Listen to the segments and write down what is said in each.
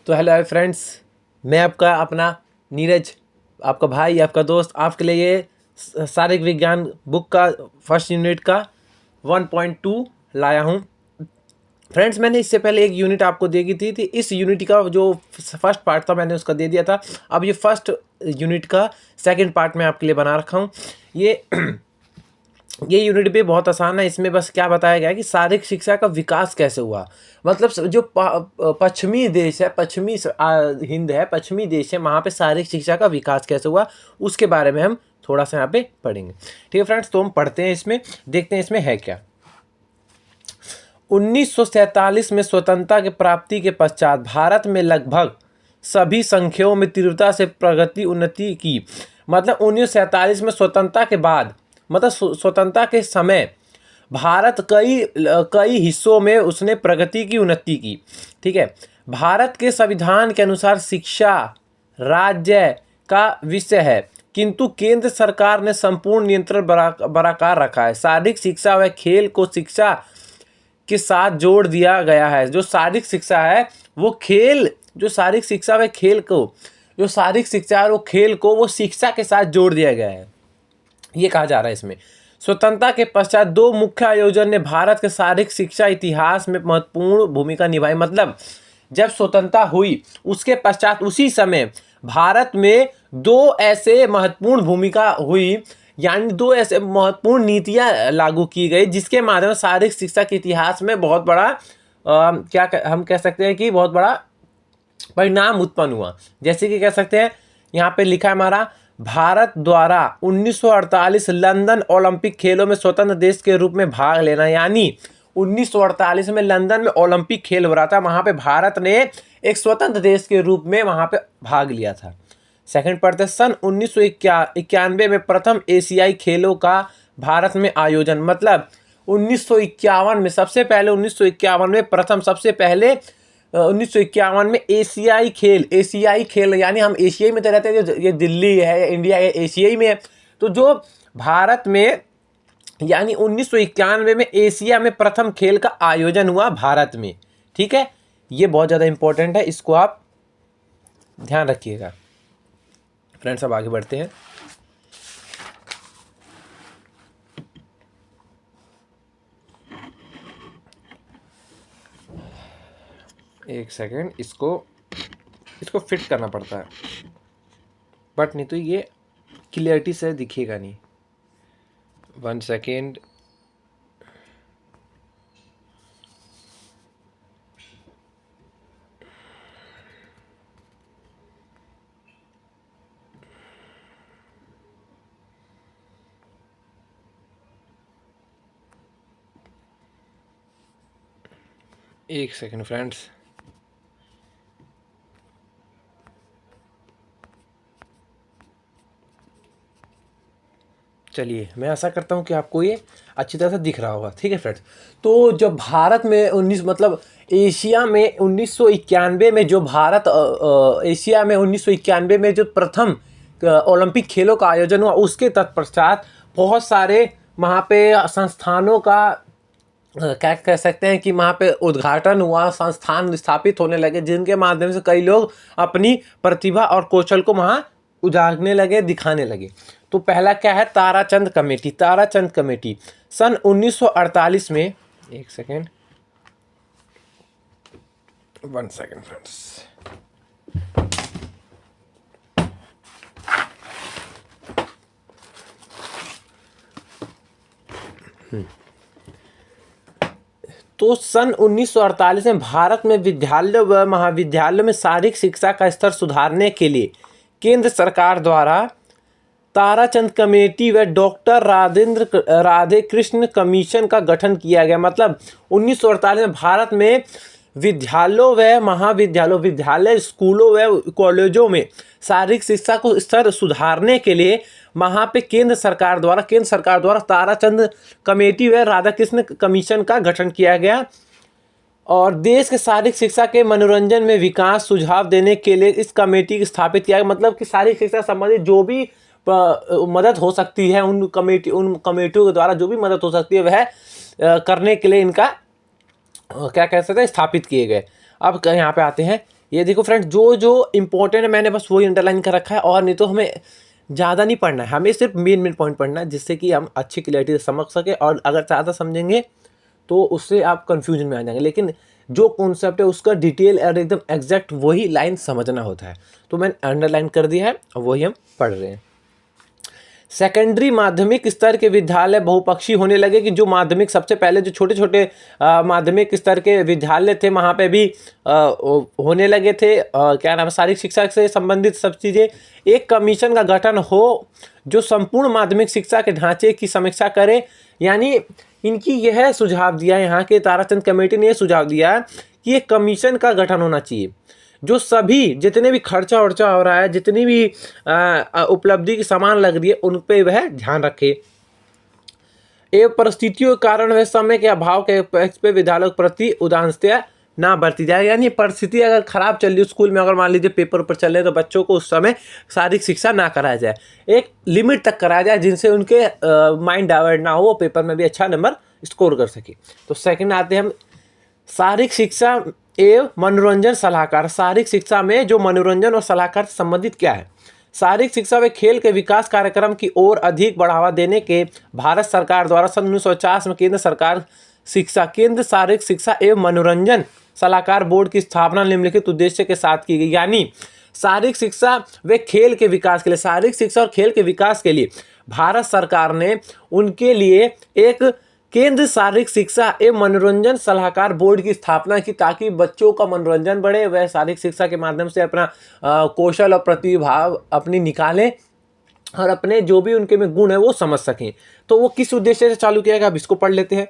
तो hello hi friends, मैं आपका अपना नीरज, आपका भाई, आपका दोस्त, आपके लिए ये शारीरिक विज्ञान बुक का फर्स्ट यूनिट का 1.2 लाया हूँ। फ्रेंड्स, मैंने इससे पहले एक यूनिट आपको दे दी थी। इस यूनिट का जो फर्स्ट पार्ट था मैंने उसका दे दिया था। अब ये फर्स्ट यूनिट का सेकंड पार्ट मैं आपके लिए बना रखा हूँ। ये यूनिट भी बहुत आसान है। इसमें बस क्या बताया गया है कि शारीरिक शिक्षा का विकास कैसे हुआ। मतलब जो पश्चिमी देश है, हिंद है, पश्चिमी देश है, वहाँ पे शारीरिक शिक्षा का विकास कैसे हुआ उसके बारे में हम थोड़ा सा यहाँ पे पढ़ेंगे। ठीक है फ्रेंड्स, तो हम पढ़ते हैं, इसमें देखते हैं इसमें है क्या। 1947 में स्वतंत्रता की प्राप्ति के पश्चात भारत में लगभग सभी संख्याओं में तीव्रता से प्रगति उन्नति की। मतलब 1947 में स्वतंत्रता के बाद, मतलब स्वतंत्रता के समय भारत कई हिस्सों में उसने प्रगति की, उन्नति की। ठीक है, भारत के संविधान के अनुसार शिक्षा राज्य का विषय है, किंतु केंद्र सरकार ने संपूर्ण नियंत्रण बरकरार रखा है। शारीरिक शिक्षा व खेल को शिक्षा के साथ जोड़ दिया गया है। जो शारीरिक शिक्षा है वो खेल, जो शारीरिक शिक्षा व खेल को, जो शारीरिक शिक्षा है वो खेल को वो शिक्षा के साथ जोड़ दिया गया है, ये कहा जा रहा है इसमें। स्वतंत्रता के पश्चात दो मुख्य आयोजन ने भारत के शारीरिक शिक्षा इतिहास में महत्वपूर्ण भूमिका निभाई। मतलब जब स्वतंत्रता हुई उसके पश्चात उसी समय भारत में दो ऐसे महत्वपूर्ण भूमिका हुई, यानी दो ऐसे महत्वपूर्ण नीतियां लागू की गई जिसके माध्यम से शारीरिक शिक्षा के इतिहास में बहुत बड़ा हम कह सकते हैं कि बहुत बड़ा परिणाम उत्पन्न हुआ। जैसे कि कह सकते हैं, यहाँ पे लिखा है हमारा, भारत द्वारा 1948 लंदन ओलंपिक खेलों में स्वतंत्र देश के रूप में भाग लेना। यानी 1948 में लंदन में ओलंपिक खेल हो रहा था, वहां पे भारत ने एक स्वतंत्र देश के रूप में वहां पे भाग लिया था। सेकंड पढ़ते, सन 1991 में प्रथम एशियाई खेलों का भारत में आयोजन। मतलब 1951 में सबसे पहले, 1951 में प्रथम, सबसे पहले 1951 में एशियाई खेल यानी हम एशियाई में तो रहते हैं, ये दिल्ली है, इंडिया है, एशियाई में है। तो जो भारत में यानी 1991 में एशिया में प्रथम खेल का आयोजन हुआ भारत में। ठीक है, ये बहुत ज़्यादा इंपॉर्टेंट है, इसको आप ध्यान रखिएगा। फ्रेंड्स, अब आगे बढ़ते हैं। एक सेकेंड, इसको फिट करना पड़ता है, बट नहीं तो ये क्लियरिटी से दिखेगा नहीं। 1 सेकेंड। एक सेकेंड फ्रेंड्स, चलिए, मैं आशा करता हूँ कि आपको ये अच्छी तरह से दिख रहा होगा। ठीक है फ्रेंड्स, तो जब भारत में एशिया में 1991 में जो एशिया में 1991 में जो प्रथम ओलंपिक खेलों का आयोजन हुआ, उसके तत्पश्चात बहुत सारे वहाँ पे संस्थानों का क्या कह सकते हैं कि वहाँ पे उद्घाटन हुआ, संस्थान स्थापित होने लगे, जिनके माध्यम से कई लोग अपनी प्रतिभा और कौशल को वहाँ उजागरने लगे, दिखाने लगे। तो पहला क्या है, ताराचंद कमेटी। ताराचंद कमेटी सन 1948 में, एक सेकेंड, 1 सेकेंड फ्रेंड्स, तो सन 1948 में भारत में विद्यालयों व महाविद्यालयों में शारीरिक शिक्षा का स्तर सुधारने के लिए केंद्र सरकार द्वारा ताराचंद कमेटी व डॉक्टर राधे कृष्ण कमीशन का गठन किया गया। मतलब 1948 में भारत में विद्यालयों व महाविद्यालयों, विद्यालय, स्कूलों व कॉलेजों में शारीरिक शिक्षा को स्तर सुधारने के लिए वहाँ पे केंद्र सरकार द्वारा ताराचंद कमेटी व राधाकृष्ण कमीशन का गठन किया गया। और देश के शारीरिक शिक्षा के मनोरंजन में विकास सुझाव देने के लिए इस कमेटी को स्थापित किया गया। मतलब कि शारीरिक शिक्षा संबंधित जो भी मदद हो सकती है, उन कमेटियों के द्वारा जो भी मदद हो सकती है वह करने के लिए इनका क्या कह सकते हैं, स्थापित किए गए। अब यहाँ पे आते हैं, ये देखो फ्रेंड्स, जो जो इम्पोर्टेंट है मैंने बस वही अंडरलाइन कर रखा है, और नहीं तो हमें ज़्यादा नहीं पढ़ना है, हमें सिर्फ मेन मेन पॉइंट पढ़ना है, जिससे कि हम अच्छी क्लैरिटी से समझ सके। और अगर ज़्यादा समझेंगे तो उससे आप कंफ्यूजन में आ जाएंगे, लेकिन जो कॉन्सेप्ट है उसका डिटेल और एकदम एग्जैक्ट वही लाइन समझना होता है। तो मैंने अंडरलाइन कर दिया है और वही हम पढ़ रहे हैं। सेकेंडरी माध्यमिक स्तर के विद्यालय बहुपक्षीय होने लगे, कि जो माध्यमिक सबसे पहले जो छोटे छोटे माध्यमिक स्तर के विद्यालय थे वहाँ पे भी होने लगे थे, क्या नाम है, शारीरिक शिक्षा से संबंधित सब चीज़ें। एक कमीशन का गठन हो जो संपूर्ण माध्यमिक शिक्षा के ढांचे की समीक्षा करे, यानी इनकी यह सुझाव दिया, यहाँ के ताराचंद कमेटी ने यह सुझाव दिया कि एक कमीशन का गठन होना चाहिए जो सभी जितने भी खर्चा वर्चा हो रहा है, जितनी भी उपलब्धि की सामान लग रही है, उन पे वह ध्यान रखे। एवं परिस्थितियों के कारण वह समय के अभाव के पक्ष पे विद्यालयों के प्रति उदासीनता ना बरती जाए, यानी परिस्थिति अगर खराब चल रही है स्कूल में, अगर मान लीजिए पेपर ऊपर चल रहे हैं, तो बच्चों को उस समय शारीरिक शिक्षा ना कराया जाए, एक लिमिट तक कराया जाए जिनसे उनके माइंड डाइवर्ट ना हो, वो पेपर में भी अच्छा नंबर स्कोर कर सके। तो सेकंड आते हैं हम शारीरिक शिक्षा एवं मनोरंजन सलाहकार। शारीरिक शिक्षा में जो मनोरंजन और सलाहकार से संबंधित क्या है? शारीरिक शिक्षा व खेल के विकास कार्यक्रम की ओर अधिक बढ़ावा देने के भारत सरकार द्वारा सन 1950 में केंद्र शारीरिक शिक्षा एवं मनोरंजन सलाहकार बोर्ड की स्थापना निम्नलिखित उद्देश्य के साथ की गई। यानी शारीरिक शिक्षा व खेल के विकास के लिए, शारीरिक शिक्षा और खेल के विकास के लिए भारत सरकार ने उनके लिए एक केंद्र शारीरिक शिक्षा एवं मनोरंजन सलाहकार बोर्ड की स्थापना की, ताकि बच्चों का मनोरंजन बढ़े, वह शारीरिक शिक्षा के माध्यम से अपना कौशल और प्रतिभा अपनी निकालें और अपने जो भी उनके में गुण है वो समझ सकें। तो वो किस उद्देश्य से चालू किया गया, अब इसको पढ़ लेते हैं।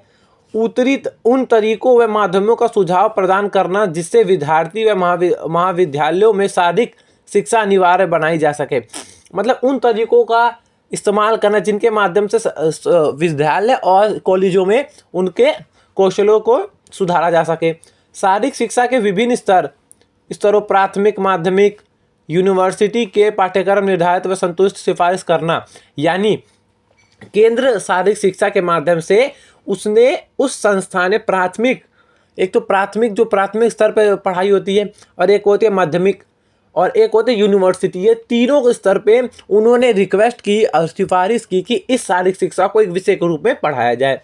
उन तरीकों व माध्यमों का सुझाव प्रदान करना जिससे विद्यार्थी व महाविद्यालयों में शारीरिक शिक्षा अनिवार्य बनाई जा सके। मतलब उन तरीकों का इस्तेमाल करना जिनके माध्यम से विद्यालय और कॉलेजों में उनके कौशलों को सुधारा जा सके। शारीरिक शिक्षा के विभिन्न स्तरों प्राथमिक, माध्यमिक, यूनिवर्सिटी के पाठ्यक्रम निर्धारित व संतुष्ट सिफारिश करना, यानी केंद्र शारीरिक शिक्षा के माध्यम से उसने उस संस्था ने प्राथमिक, एक तो प्राथमिक जो प्राथमिक स्तर पर पढ़ाई होती है, और एक होती है माध्यमिक, और एक होते यूनिवर्सिटी, ये तीनों स्तर पे उन्होंने रिक्वेस्ट की और सिफारिश की कि इस शारीरिक शिक्षा को एक विषय के रूप में पढ़ाया जाए।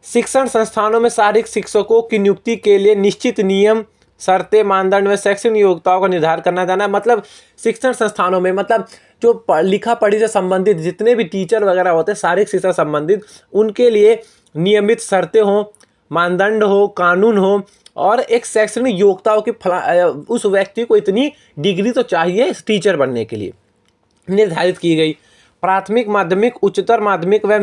शिक्षण संस्थानों में शारीरिक शिक्षकों की नियुक्ति के लिए निश्चित नियम, शर्तें, मानदंड व शैक्षणिक योग्यताओं का निर्धारण करना जाना। मतलब शिक्षण संस्थानों में, मतलब जो लिखा पढ़ी से संबंधित जितने भी टीचर वगैरह होते हैं शारीरिक शिक्षा संबंधित, उनके लिए नियमित शर्तें हो, मानदंड हो, कानून हो, और एक शैक्षणिक योग्यताओं की उस व्यक्ति को इतनी डिग्री तो चाहिए इस टीचर बनने के लिए निर्धारित की गई। प्राथमिक, माध्यमिक, उच्चतर माध्यमिक व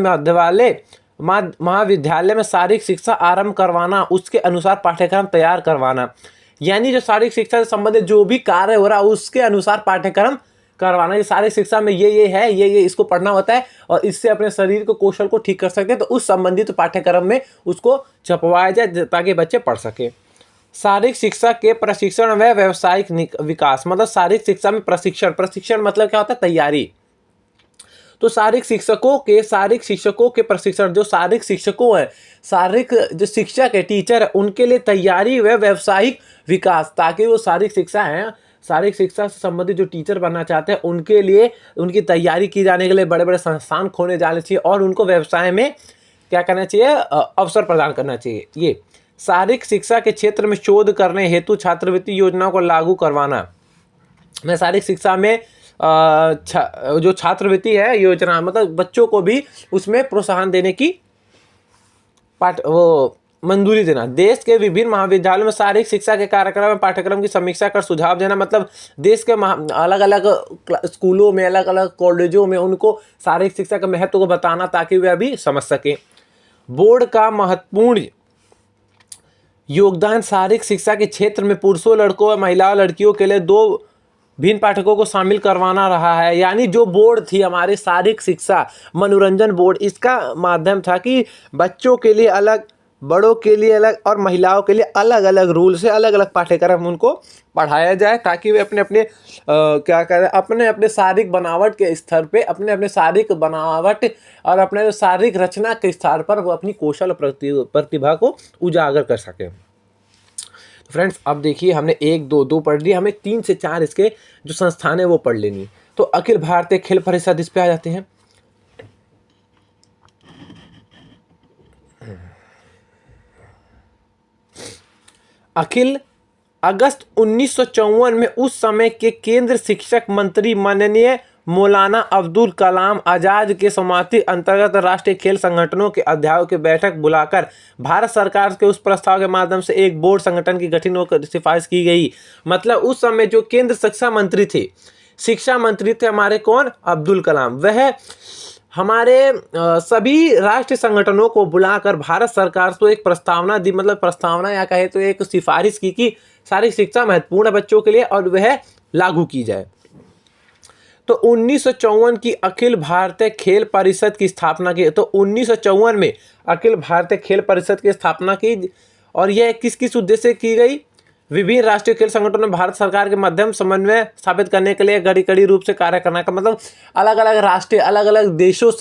महाविद्यालय में शारीरिक शिक्षा आरंभ करवाना, उसके अनुसार पाठ्यक्रम तैयार करवाना, यानी जो शारीरिक शिक्षा से संबंधित जो भी कार्य हो रहा है उसके अनुसार पाठ्यक्रम करवाना। ये शारीरिक शिक्षा में ये है, ये इसको पढ़ना होता है और इससे अपने शरीर को कौशल को ठीक कर सकते हैं, तो उस संबंधित पाठ्यक्रम में उसको छपवाया जाए ताकि बच्चे पढ़ सके। शारीरिक शिक्षा के प्रशिक्षण व व्यावसायिक विकास, मतलब शारीरिक शिक्षा में प्रशिक्षण मतलब क्या होता है? तैयारी। तो शारीरिक शिक्षकों के प्रशिक्षण, जो शारीरिक शिक्षकों हैं, शारीरिक जो शिक्षक है, टीचर है, उनके लिए तैयारी व व्यावसायिक विकास, ताकि वो शारीरिक शिक्षा से संबंधित जो टीचर बनना चाहते हैं उनके लिए उनकी तैयारी की जाने के लिए बड़े बड़े संस्थान खोले जाने चाहिए और उनको व्यवसाय में क्या करना चाहिए? अवसर प्रदान करना चाहिए। ये शारीरिक शिक्षा के क्षेत्र में शोध करने हेतु छात्रवृत्ति योजनाओं को लागू करवाना। मैं शारीरिक शिक्षा में जो छात्रवृत्ति है योजना, मतलब बच्चों को भी उसमें प्रोत्साहन देने की मंजूरी देना। देश के विभिन्न महाविद्यालयों में शारीरिक शिक्षा के कार्यक्रम में पाठ्यक्रम की समीक्षा कर सुझाव देना, मतलब देश के अलग अलग स्कूलों में, अलग अलग कॉलेजों में उनको शारीरिक शिक्षा के महत्व को बताना ताकि वे भी समझ सकें। बोर्ड का महत्वपूर्ण योगदान शारीरिक शिक्षा के क्षेत्र में पुरुषों, लड़कों और महिलाओं, लड़कियों के लिए 2 भिन्न पाठकों को शामिल करवाना रहा है। यानी जो बोर्ड थी हमारी शारीरिक शिक्षा मनोरंजन बोर्ड, इसका माध्यम था कि बच्चों के लिए अलग, बड़ों के लिए अलग और महिलाओं के लिए अलग अलग रूल से अलग अलग पाठ्यक्रम उनको पढ़ाया जाए, ताकि वे अपने अपने क्या करें, अपने अपने शारीरिक बनावट के स्तर पे, अपने अपने शारीरिक बनावट और अपने शारीरिक रचना के स्तर पर वो अपनी कौशल और प्रतिभा को उजागर कर सकें। फ्रेंड्स अब देखिए हमने 1 2 2 पढ़ लिया, हमें 3 से 4 इसके जो संस्थान है वो पढ़ लेनी। तो अखिल भारतीय खेल परिषद इस पे आ जाते हैं। अखिल अगस्त 1954 में उस समय के केंद्र शिक्षक मंत्री माननीय मौलाना अब्दुल कलाम आजाद के समाप्ति अंतर्गत राष्ट्रीय खेल संगठनों के अध्यक्षों की बैठक बुलाकर भारत सरकार के उस प्रस्ताव के माध्यम से एक बोर्ड संगठन की गठन होकर सिफारिश की गई। मतलब उस समय जो केंद्र शिक्षा मंत्री थे हमारे कौन, अब्दुल कलाम, वह हमारे सभी राष्ट्रीय संगठनों को बुलाकर भारत सरकार को एक प्रस्तावना दी, मतलब प्रस्तावना या कहे तो एक सिफारिश की कि सारी शिक्षा महत्वपूर्ण है बच्चों के लिए और वह लागू की जाए। तो 1954 की अखिल भारतीय खेल परिषद की स्थापना की। तो 1954 में अखिल भारतीय खेल परिषद की स्थापना की और यह किस किस उद्देश्य से की गई, विभिन्न राष्ट्रीय खेल संगठनों में भारत सरकार के माध्यम समन्वय स्थापित करने के लिए कड़ी रूप से कार्य करना का मतलब अलग अलग राष्ट्रीय अलग अलग देशों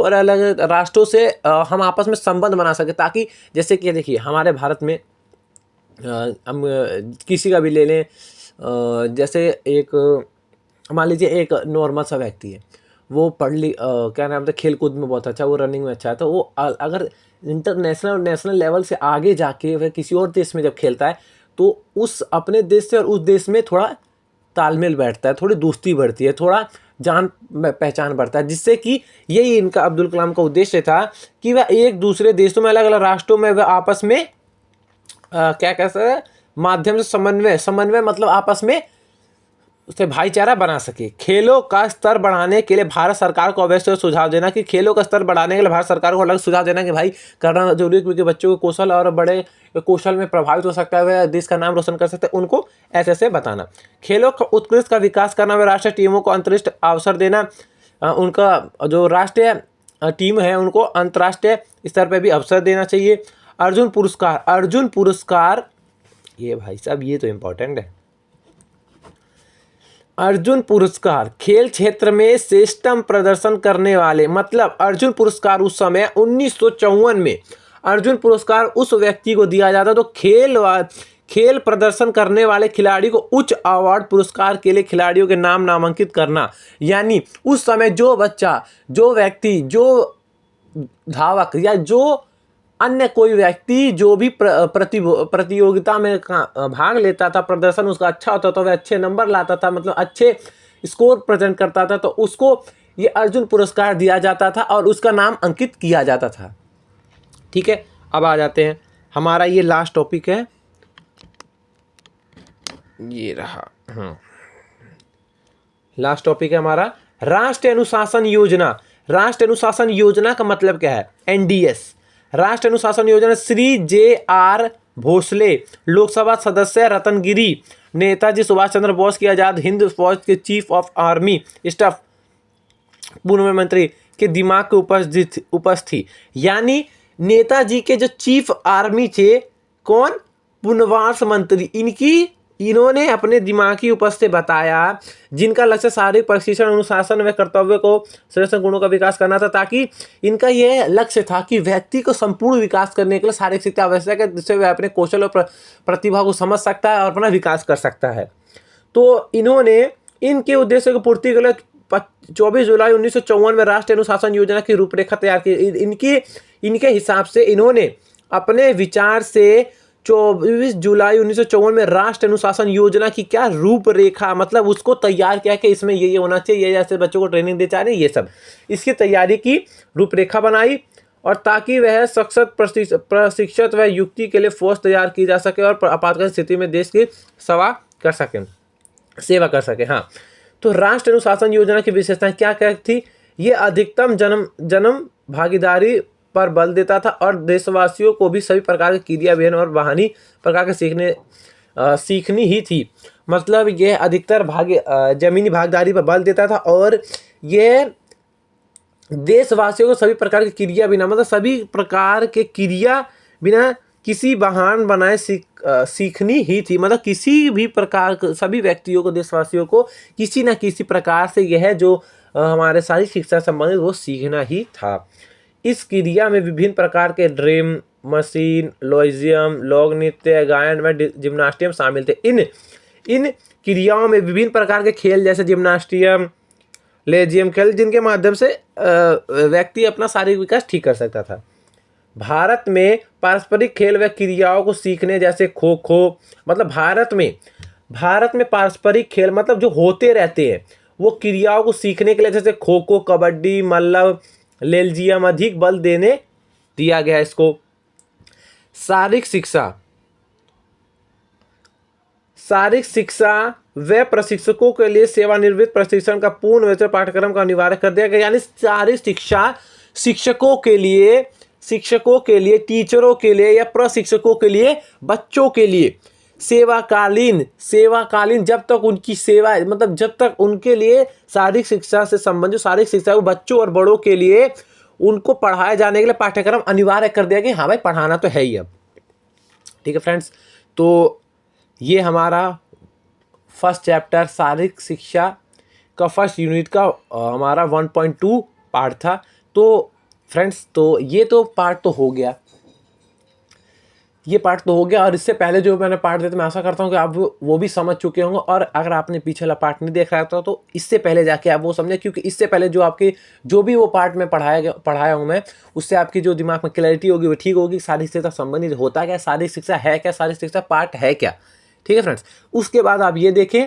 और अलग अलग राष्ट्रों से हम आपस में संबंध बना सके, ताकि जैसे कि देखिए हमारे भारत में हम किसी का भी ले लें, जैसे एक मान लीजिए एक नॉर्मल सा व्यक्ति है, वो क्या नाम था, खेल कूद में बहुत अच्छा, वो रनिंग में अच्छा है, तो वो अगर इंटरनेशनल और नेशनल लेवल से आगे जाके वह किसी और देश में जब खेलता है तो उस अपने देश से और उस देश में थोड़ा तालमेल बैठता है, थोड़ी दोस्ती बढ़ती है, थोड़ा जान पहचान बढ़ता है, जिससे कि यही इनका अब्दुल कलाम का उद्देश्य था कि वह एक दूसरे देशों में अलग अलग राष्ट्रों में वह आपस में क्या कह सकते हैं माध्यम से समन्वय मतलब आपस में उसे भाईचारा बना सके। खेलों का स्तर बढ़ाने के लिए भारत सरकार को अवश्य सुझाव देना कि खेलों का स्तर बढ़ाने के लिए भारत सरकार को अलग सुझाव देना कि भाई करना जरूरी है, क्योंकि बच्चों को कौशल और बड़े कौशल में प्रभावित हो सकता है, वह देश का नाम रोशन कर सकते हैं, उनको ऐसे ऐसे बताना। खेलों का उत्कृष्ट का विकास करना, व राष्ट्रीय टीमों को अंतरिक्ष अवसर देना, उनका जो राष्ट्रीय टीम है उनको अंतर्राष्ट्रीय स्तर पर भी अवसर देना चाहिए। अर्जुन पुरस्कार ये भाई साहब ये तो इम्पोर्टेंट है। अर्जुन पुरस्कार खेल क्षेत्र में श्रेष्ठतम प्रदर्शन करने वाले, मतलब अर्जुन पुरस्कार उस समय 1954 में अर्जुन पुरस्कार उस व्यक्ति को दिया जाता तो खेल प्रदर्शन करने वाले खिलाड़ी को उच्च अवार्ड पुरस्कार के लिए खिलाड़ियों के नाम नामांकित करना। यानी उस समय जो बच्चा, जो व्यक्ति, जो धावक या जो अन्य कोई व्यक्ति जो भी प्रतियोगिता में भाग लेता था, प्रदर्शन उसका अच्छा होता था, वह अच्छे नंबर लाता था, मतलब अच्छे स्कोर प्रेजेंट करता था, तो उसको ये अर्जुन पुरस्कार दिया जाता था और उसका नाम अंकित किया जाता था। ठीक है, अब आ जाते हैं, हमारा ये लास्ट टॉपिक है, ये रहा लास्ट टॉपिक है हमारा राष्ट्रीय अनुशासन योजना। राष्ट्रीय अनुशासन योजना का मतलब क्या है, एनडीएस। राष्ट्रीय अनुशासन योजना श्री JR भोसले, लोकसभा सदस्य रतनगिरी, नेताजी सुभाष चंद्र बोस की आजाद हिंद फौज के चीफ ऑफ आर्मी स्टाफ पूर्व मंत्री के दिमाग के उपस्थित, यानी नेताजी के जो चीफ आर्मी थे कौन, पुनर्वास मंत्री, इन्होंने अपने दिमागी उपस्थिति से बताया, जिनका लक्ष्य शारीरिक प्रशिक्षण, अनुशासन व कर्तव्य को श्रेष्ठ गुणों का विकास करना था, ताकि इनका यह लक्ष्य था कि व्यक्ति को संपूर्ण विकास करने के लिए शारीरिक शिक्षा आवश्यक है, जिससे वह अपने कौशल और प्रतिभा को समझ सकता है और अपना विकास कर सकता है। तो इन्होंने इनके उद्देश्य की पूर्ति के लिए 24 जुलाई 1954 में राष्ट्रीय अनुशासन योजना की रूपरेखा तैयार की। इनके हिसाब से इन्होंने अपने विचार से 24 जुलाई 1954 में राष्ट्रीय अनुशासन योजना की क्या रूपरेखा, मतलब उसको तैयार किया कि इसमें ये होना चाहिए, ये जैसे बच्चों को ट्रेनिंग दे जा रही है, ये सब इसकी तैयारी की रूपरेखा बनाई, और ताकि वह सशक्त प्रशिक्षित व युक्ति के लिए फौज तैयार की जा सके और आपातकालीन स्थिति में देश की सेवा कर सके। हाँ, तो राष्ट्रीय अनुशासन योजना की विशेषताएं क्या क्या थी, ये अधिकतम जन्म भागीदारी पर बल देता था और देशवासियों को भी सभी प्रकार के क्रियान्वयन और वाहनी प्रकार के सीखनी ही थी। मतलब यह अधिकतर जमीनी भागीदारी पर बल देता था और यह देशवासियों को सभी प्रकार की क्रिया बिना, मतलब सभी प्रकार के क्रिया बिना किसी बहान बनाए सीखनी ही थी। मतलब किसी भी प्रकार सभी व्यक्तियों को, देशवासियों को किसी न किसी प्रकार से यह जो हमारे सारी शिक्षा संबंधित वो सीखना ही था। इस क्रिया में विभिन्न प्रकार के ड्रम मशीन, लोजियम, लोक नृत्य, गायन व जिम्नास्टियम शामिल थे। इन क्रियाओं में विभिन्न प्रकार के खेल जैसे जिम्नास्टियम, लेजियम खेल, जिनके माध्यम से व्यक्ति अपना शारीरिक विकास ठीक कर सकता था। भारत में पारस्परिक खेल व क्रियाओं को सीखने जैसे खो खो, मतलब भारत में पारस्परिक खेल मतलब जो होते रहते हैं वो क्रियाओं को सीखने के लिए जैसे खो खो, कबड्डी, मल्ल, लेजियम अधिक बल दिया गया इसको। शारीरिक शिक्षा व प्रशिक्षकों के लिए सेवानिवृत्त प्रशिक्षण का पूर्ण वेतन पाठ्यक्रम का अनिवार्य कर दिया गया। यानी शारीरिक शिक्षा शिक्षकों के लिए, टीचरों के लिए या प्रशिक्षकों के लिए, बच्चों के लिए सेवाकालीन जब तक उनकी सेवा, मतलब जब तक उनके लिए शारीरिक शिक्षा से संबंधित शारीरिक शिक्षा वो बच्चों और बड़ों के लिए उनको पढ़ाए जाने के लिए पाठ्यक्रम अनिवार्य कर दिया कि हाँ भाई पढ़ाना तो है ही अब। ठीक है फ्रेंड्स, तो ये हमारा फर्स्ट चैप्टर शारीरिक शिक्षा का फर्स्ट यूनिट का हमारा 1.2 पार्ट था। तो फ्रेंड्स, तो ये तो पार्ट तो हो गया, और इससे पहले जो मैंने पार्ट दिया तो मैं आशा करता हूँ कि आप वो भी समझ चुके होंगे। और अगर आपने पिछला पार्ट नहीं देख रहा था तो इससे पहले जाके आप वो समझे, क्योंकि इससे पहले जो भी वो पार्ट में पढ़ाया हूँ मैं, उससे आपकी जो दिमाग में क्लैरिटी होगी वो ठीक होगी। शारीरिक शिक्षा संबंधित होता क्या, शारीरिक शिक्षा है क्या, शारीरिक शिक्षा पार्ट है क्या। ठीक है फ्रेंड्स, उसके बाद आप ये देखें।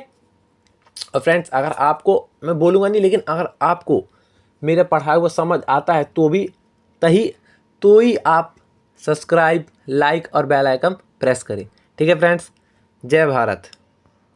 और फ्रेंड्स, अगर आपको, मैं बोलूँगा नहीं, लेकिन अगर आपको मेरे पढ़ाया हुआ समझ आता है तो ही आप सब्सक्राइब, लाइक और बेल आइकन प्रेस करें। ठीक है फ्रेंड्स, जय भारत।